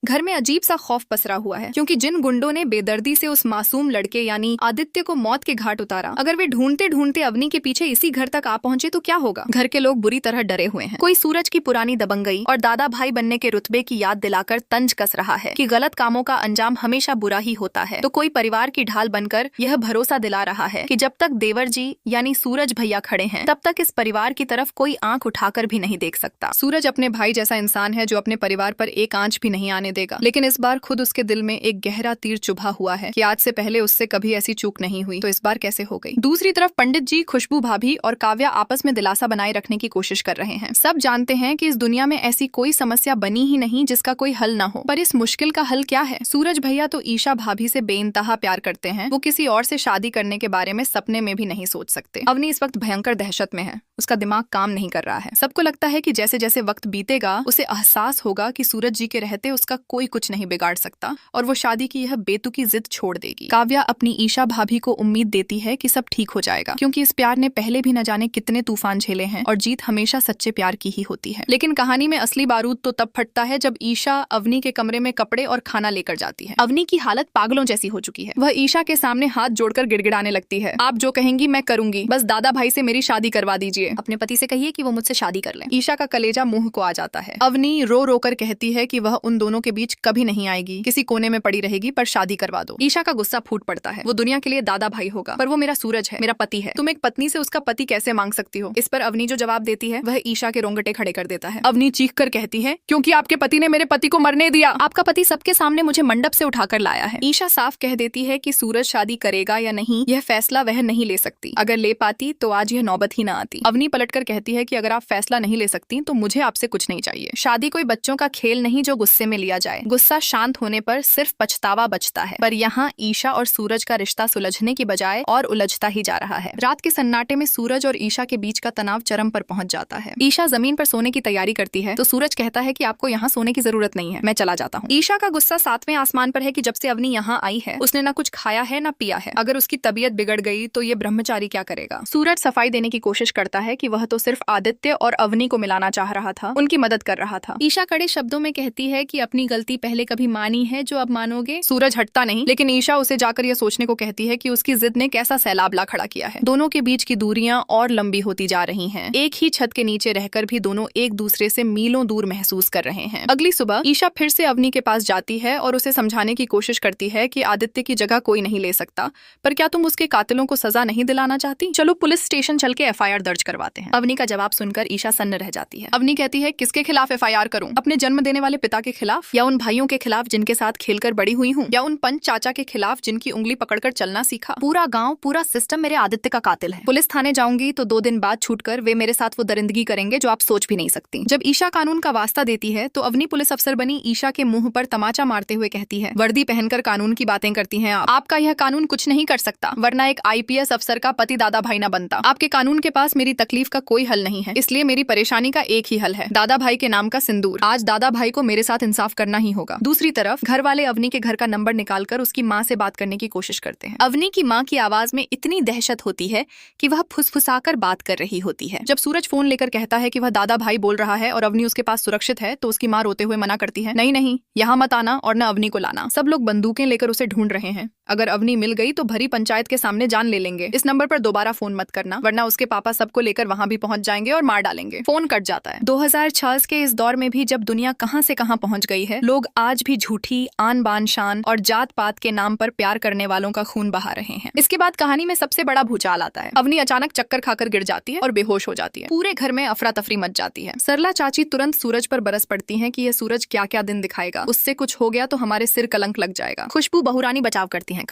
घर में अजीब सा खौफ पसरा हुआ है क्योंकि जिन गुंडों ने बेदर्दी से उस मासूम लड़के यानी आदित्य को मौत के घाट उतारा, अगर वे ढूंढते ढूंढते अवनी के पीछे इसी घर तक आ पहुंचे तो क्या होगा। घर के लोग बुरी तरह डरे हुए हैं। कोई सूरज की पुरानी दबंगई और दादा भाई बनने के रुतबे की याद दिलाकर तंज कस रहा है कि गलत कामों का अंजाम हमेशा बुरा ही होता है, तो कोई परिवार की ढाल बनकर यह भरोसा दिला रहा है कि जब तक देवर जी यानी सूरज भैया खड़े हैं तब तक इस परिवार की तरफ कोई आंख उठाकर भी नहीं देख सकता। सूरज अपने भाई जैसा इंसान है जो अपने परिवार पर एक आंच भी नहीं आने देगा, लेकिन इस बार खुद उसके दिल में एक गहरा तीर चुभा हुआ है कि आज से पहले उससे कभी ऐसी चूक नहीं हुई, तो इस बार कैसे हो गई। दूसरी तरफ पंडित जी, खुशबू भाभी और काव्या आपस में दिलासा बनाए रखने की कोशिश कर रहे हैं। सब जानते हैं कि इस दुनिया में ऐसी कोई समस्या बनी ही नहीं जिसका कोई हल न हो, पर इस मुश्किल का हल क्या है। सूरज भैया तो ईशा भाभी से बेइंतहा प्यार करते हैं, वो किसी और से शादी करने के बारे में सपने में भी नहीं सोच सकते। अवनी इस वक्त भयंकर दहशत में है, उसका दिमाग काम नहीं कर रहा है। सबको लगता है कि जैसे जैसे वक्त बीतेगा उसे एहसास होगा कि सूरज जी के रहते उसका कोई कुछ नहीं बिगाड़ सकता और वो शादी की यह बेतुकी जिद छोड़ देगी। काव्या अपनी ईशा भाभी को उम्मीद देती है कि सब ठीक हो जाएगा, क्योंकि इस प्यार ने पहले भी न जाने कितने तूफान झेले हैं और जीत हमेशा सच्चे प्यार की ही होती है। लेकिन कहानी में असली बारूद तो तब फटता है जब ईशा अवनी के कमरे में कपड़े और खाना लेकर जाती है। अवनी की हालत पागलों जैसी हो चुकी है। वह ईशा के सामने हाथ जोड़कर गिड़गिड़ाने लगती है, आप जो कहेंगी मैं करूंगी, बस दादा भाई से मेरी शादी करवा दीजिए। अपने पति से कहिए कि वो मुझसे शादी कर ले। ईशा का कलेजा मुंह को आ जाता है। अवनी रो रो कर कहती है कि वह उन दोनों के बीच कभी नहीं आएगी, किसी कोने में पड़ी रहेगी, पर शादी करवा दो। ईशा का गुस्सा फूट पड़ता है। वो दुनिया के लिए दादा भाई होगा, पर वो मेरा सूरज है, मेरा पति है। तुम एक पत्नी से उसका पति कैसे मांग सकती हो। इस पर अवनी जो जवाब देती है वह ईशा के रोंगटे खड़े कर देता है। अवनी चीख कर कहती है, क्योंकि आपके पति ने मेरे पति को मरने दिया। आपका पति सबके सामने मुझे मंडप से उठाकर लाया है। ईशा साफ कह देती है कि सूरज शादी करेगा या नहीं यह फैसला वह नहीं ले सकती। अगर ले पाती तो आज यह नौबत ही न आती। अवनी पलटकर कहती है कि अगर आप फैसला नहीं ले सकती तो मुझे आपसे कुछ नहीं चाहिए। शादी कोई बच्चों का खेल नहीं जो गुस्से में लिया जाए। गुस्सा शांत होने पर सिर्फ पछतावा बचता है, पर यहाँ ईशा और सूरज का रिश्ता सुलझने की बजाय और उलझता ही जा रहा है। रात के सन्नाटे में सूरज और ईशा के बीच का तनाव चरम पर पहुंच जाता है। ईशा जमीन पर सोने की तैयारी करती है तो सूरज कहता है कि आपको यहाँ सोने की जरूरत नहीं है, मैं चला जाता हूँ। ईशा का गुस्सा 7वें आसमान पर है कि जब से अवनी यहाँ आई है उसने ना कुछ खाया है ना पिया है। अगर उसकी तबीयत बिगड़ गई तो ये ब्रह्मचारी क्या करेगा। सूरज सफाई देने की कोशिश करता है कि वह तो सिर्फ आदित्य और अवनी को मिलाना चाह रहा था, उनकी मदद कर रहा था। ईशा कड़े शब्दों में कहती है कि अपनी गलती पहले कभी मानी है जो अब मानोगे। सूरज हटता नहीं, लेकिन ईशा उसे जाकर यह सोचने को कहती है कि उसकी जिद ने कैसा सैलाब ला खड़ा किया है। दोनों के बीच की दूरियां और लंबी होती जा रही हैं। एक ही छत के नीचे रहकर भी दोनों एक दूसरे से मीलों दूर महसूस कर रहे हैं। अगली सुबह ईशा फिर से अवनी के पास जाती है और उसे समझाने की कोशिश करती है कि आदित्य की जगह कोई नहीं ले सकता, पर क्या तुम उसके कातिलों को सजा नहीं दिलाना चाहती। चलो पुलिस स्टेशन चल के FIR दर्ज करवाते हैं। अवनी का जवाब सुनकर ईशा सन्न रह जाती है। अवनी कहती है, किसके खिलाफ FIR करूं? अपने जन्म देने वाले पिता के खिलाफ, या उन भाइयों के खिलाफ जिनके साथ खेलकर बड़ी हुई हूँ, या उन पंच चाचा के खिलाफ जिनकी उंगली पकड़कर चलना सीखा। पूरा गांव, पूरा सिस्टम मेरे आदित्य का कातिल है। पुलिस थाने जाऊंगी तो 2 दिन बाद छूटकर वे मेरे साथ वो दरिंदगी करेंगे जो आप सोच भी नहीं सकती। जब ईशा कानून का वास्ता देती है तो अवनी पुलिस अफसर बनी ईशा के मुंह पर तमाचा मारते हुए कहती है, वर्दी पहनकर कानून की बातें करती हैं आप। आपका यह कानून कुछ नहीं कर सकता, वरना एक IPS अफसर का पति दादा भाई ना बनता। आपके कानून के पास मेरी तकलीफ का कोई हल नहीं है, इसलिए मेरी परेशानी का एक ही हल है, दादा भाई के नाम का सिंदूर। आज दादा भाई को मेरे साथ इंसाफ करना ही होगा। दूसरी तरफ घर वाले अवनी के घर का नंबर निकालकर उसकी माँ से बात करने की कोशिश करते हैं। अवनी की माँ की आवाज में इतनी दहशत होती है कि वह फुसफुसाकर बात कर रही होती है। जब सूरज फोन लेकर कहता है कि वह दादा भाई बोल रहा है और अवनी उसके पास सुरक्षित है, तो उसकी माँ रोते हुए मना करती है, नहीं नहीं, यहाँ मत आना और न अवनी को लाना। सब लोग बंदूकें लेकर उसे ढूंढ रहे हैं। अगर अवनी मिल गई तो भरी पंचायत के सामने जान ले लेंगे। इस नंबर पर दोबारा फोन मत करना, वरना उसके पापा सबको लेकर वहां भी पहुंच जाएंगे और मार डालेंगे। फोन कट जाता है। 2006 के इस दौर में भी जब दुनिया कहां से कहां पहुंच गई है, लोग आज भी झूठी आन बान शान और जात पात के नाम पर प्यार करने वालों का खून बहा रहे हैं। इसके बाद कहानी में सबसे बड़ा भूचाल आता है। अवनी अचानक चक्कर खाकर गिर जाती है और बेहोश हो जाती है। पूरे घर में अफरा तफरी मच जाती है। सरला चाची तुरंत सूरज पर बरस पड़ती हैं कि यह सूरज क्या क्या दिन दिखाएगा, उससे कुछ हो गया तो हमारे सिर कलंक लग जाएगा। खुशबू बहुरानी बचाव करती हैं।